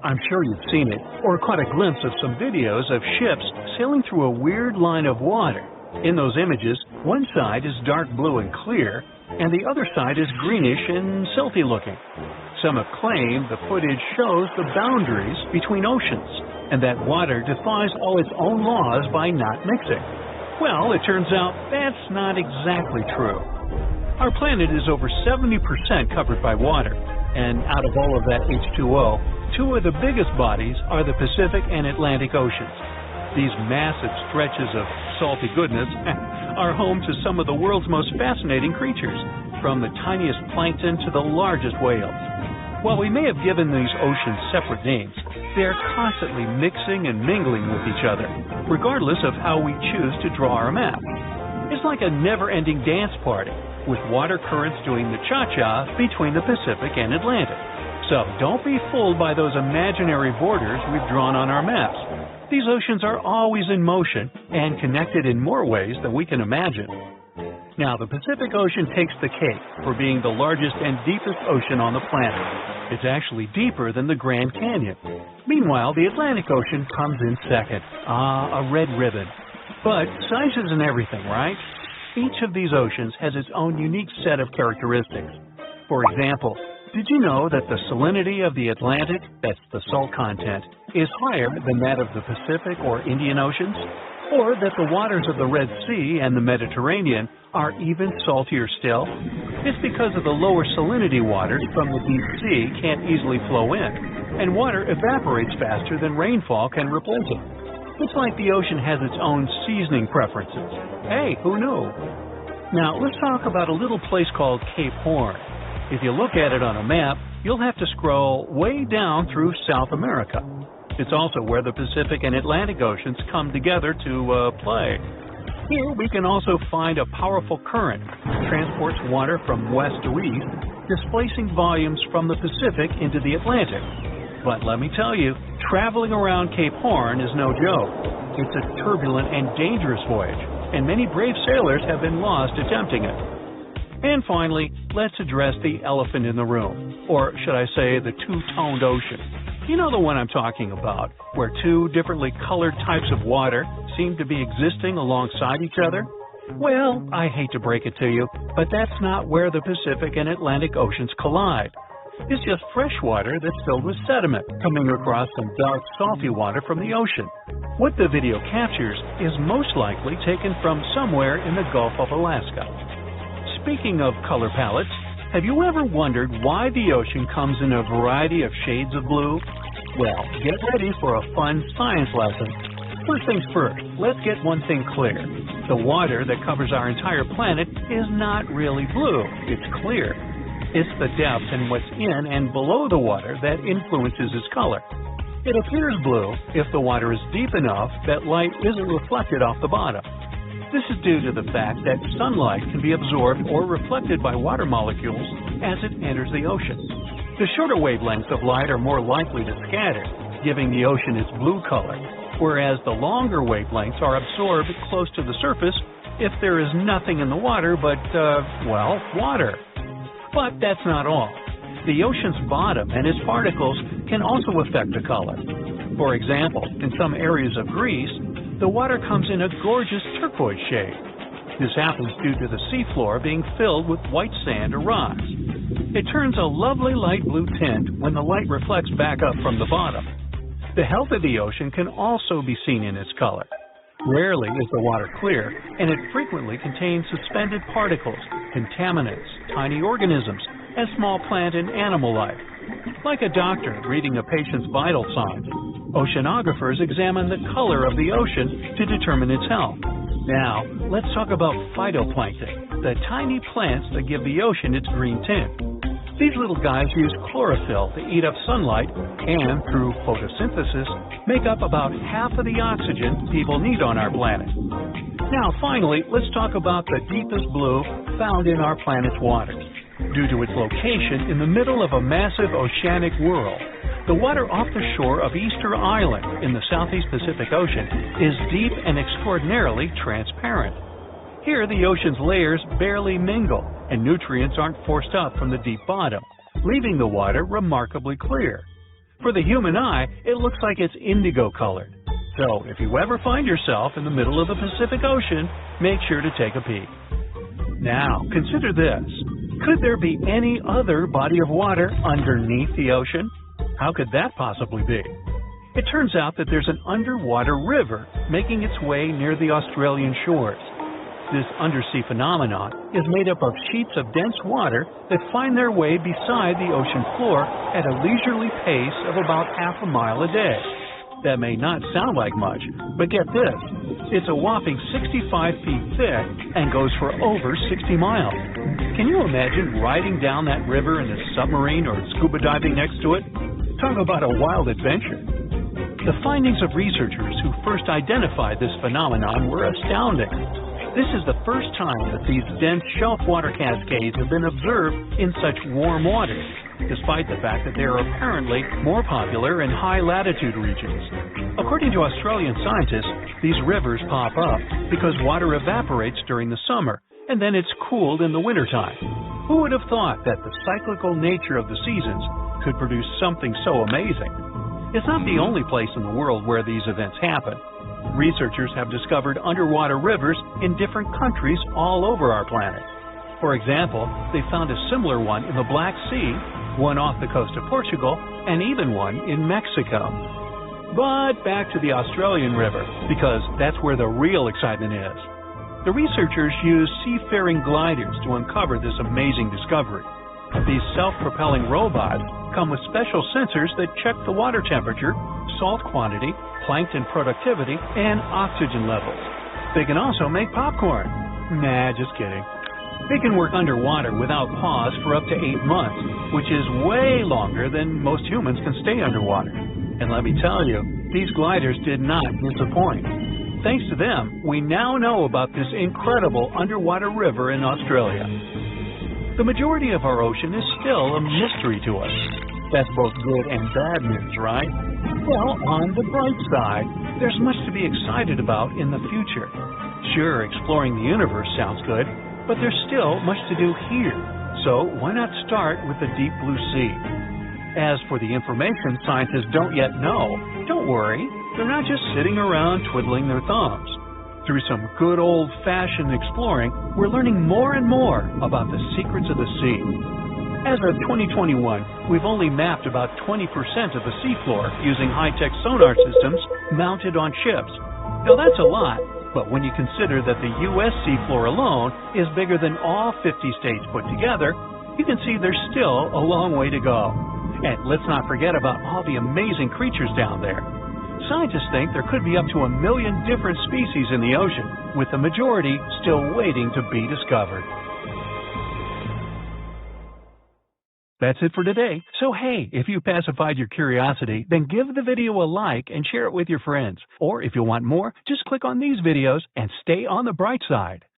I'm sure you've seen it, or caught a glimpse of some videos of ships sailing through a weird line of water. In those images, one side is dark blue and clear, and the other side is greenish and silty looking. Some have claimed the footage shows the boundaries between oceans, and that water defies all its own laws by not mixing. Well, it turns out that's not exactly true. Our planet is over 70% covered by water, and out of all of that H2O, two of the biggest bodies are the Pacific and Atlantic Oceans. These massive stretches of salty goodness are home to some of the world's most fascinating creatures, from the tiniest plankton to the largest whales. While we may have given these oceans separate names, they are constantly mixing and mingling with each other, regardless of how we choose to draw our map. It's like a never-ending dance party, with water currents doing the cha-cha between the Pacific and Atlantic. So don't be fooled by those imaginary borders we've drawn on our maps. These oceans are always in motion and connected in more ways than we can imagine. Now, the Pacific Ocean takes the cake for being the largest and deepest ocean on the planet. It's actually deeper than the Grand Canyon. Meanwhile, the Atlantic Ocean comes in second. A red ribbon. But size isn't everything, right? Each of these oceans has its own unique set of characteristics. For example, did you know that the salinity of the Atlantic, that's the salt content, is higher than that of the Pacific or Indian Oceans? Or that the waters of the Red Sea and the Mediterranean are even saltier still? It's because of the lower salinity waters from the deep sea can't easily flow in, and water evaporates faster than rainfall can replace it. It's like the ocean has its own seasoning preferences. Hey, who knew? Now, let's talk about a little place called Cape Horn. If you look at it on a map, you'll have to scroll way down through South America. It's also where the Pacific and Atlantic Oceans come together to play. Here we can also find a powerful current that transports water from west to east, displacing volumes from the Pacific into the Atlantic. But let me tell you, traveling around Cape Horn is no joke. It's a turbulent and dangerous voyage, and many brave sailors have been lost attempting it. And finally, let's address the elephant in the room, or should I say the two-toned ocean. You know the one I'm talking about, where two differently colored types of water seem to be existing alongside each other? Well, I hate to break it to you, but that's not where the Pacific and Atlantic Oceans collide. It's just fresh water that's filled with sediment coming across some dark, salty water from the ocean. What the video captures is most likely taken from somewhere in the Gulf of Alaska. Speaking of color palettes, have you ever wondered why the ocean comes in a variety of shades of blue? Well, get ready for a fun science lesson. First things first, let's get one thing clear. The water that covers our entire planet is not really blue, it's clear. It's the depth and what's in and below the water that influences its color. It appears blue if the water is deep enough that light isn't reflected off the bottom. This is due to the fact that sunlight can be absorbed or reflected by water molecules as it enters the ocean. The shorter wavelengths of light are more likely to scatter, giving the ocean its blue color, whereas the longer wavelengths are absorbed close to the surface if there is nothing in the water but, water. But that's not all. The ocean's bottom and its particles can also affect the color. For example, in some areas of Greece, the water comes in a gorgeous turquoise shade. This happens due to the seafloor being filled with white sand or rocks. It turns a lovely light blue tint when the light reflects back up from the bottom. The health of the ocean can also be seen in its color. Rarely is the water clear, and it frequently contains suspended particles, contaminants, tiny organisms, and small plant and animal life. Like a doctor reading a patient's vital signs, oceanographers examine the color of the ocean to determine its health. Now, let's talk about phytoplankton, the tiny plants that give the ocean its green tint. These little guys use chlorophyll to eat up sunlight and, through photosynthesis, make up about half of the oxygen people need on our planet. Now, finally, let's talk about the deepest blue found in our planet's waters. Due to its location in the middle of a massive oceanic whirl, the water off the shore of Easter Island in the Southeast Pacific Ocean is deep and extraordinarily transparent. Here, the ocean's layers barely mingle, and nutrients aren't forced up from the deep bottom, leaving the water remarkably clear. For the human eye, it looks like it's indigo colored. So if you ever find yourself in the middle of the Pacific Ocean, make sure to take a peek. Now, consider this. Could there be any other body of water underneath the ocean? How could that possibly be? It turns out that there's an underwater river making its way near the Australian shores. This undersea phenomenon is made up of sheets of dense water that find their way beside the ocean floor at a leisurely pace of about half a mile a day. That may not sound like much, but get this. It's a whopping 65 feet thick and goes for over 60 miles. Can you imagine riding down that river in a submarine or scuba diving next to it? Talk about a wild adventure. The findings of researchers who first identified this phenomenon were astounding. This is the first time that these dense shelf water cascades have been observed in such warm waters, despite the fact that they are apparently more popular in high-latitude regions. According to Australian scientists, these rivers pop up because water evaporates during the summer, and then it's cooled in the wintertime. Who would have thought that the cyclical nature of the seasons could produce something so amazing? It's not the only place in the world where these events happen. Researchers have discovered underwater rivers in different countries all over our planet. For example, they found a similar one in the Black Sea, one off the coast of Portugal, and even one in Mexico. But back to the Australian River, because that's where the real excitement is. The researchers used seafaring gliders to uncover this amazing discovery. These self-propelling robots come with special sensors that check the water temperature, salt quantity, plankton productivity, and oxygen levels. They can also make popcorn. Nah, just kidding. They can work underwater without pause for up to 8 months, which is way longer than most humans can stay underwater. And let me tell you, these gliders did not disappoint. Thanks to them, we now know about this incredible underwater river in Australia. The majority of our ocean is still a mystery to us. That's both good and bad news, right? Well, on the bright side, there's much to be excited about in the future. Sure, exploring the universe sounds good, but there's still much to do here. So why not start with the deep blue sea? As for the information scientists don't yet know, don't worry. They're not just sitting around twiddling their thumbs. Through some good old-fashioned exploring, we're learning more and more about the secrets of the sea. As of 2021, we've only mapped about 20% of the seafloor using high-tech sonar systems mounted on ships. Now that's a lot, but when you consider that the U.S. seafloor alone is bigger than all 50 states put together, you can see there's still a long way to go. And let's not forget about all the amazing creatures down there. Scientists think there could be up to 1 million different species in the ocean, with the majority still waiting to be discovered. That's it for today. So hey, if you pacified your curiosity, then give the video a like and share it with your friends. Or if you want more, just click on these videos and stay on the bright side.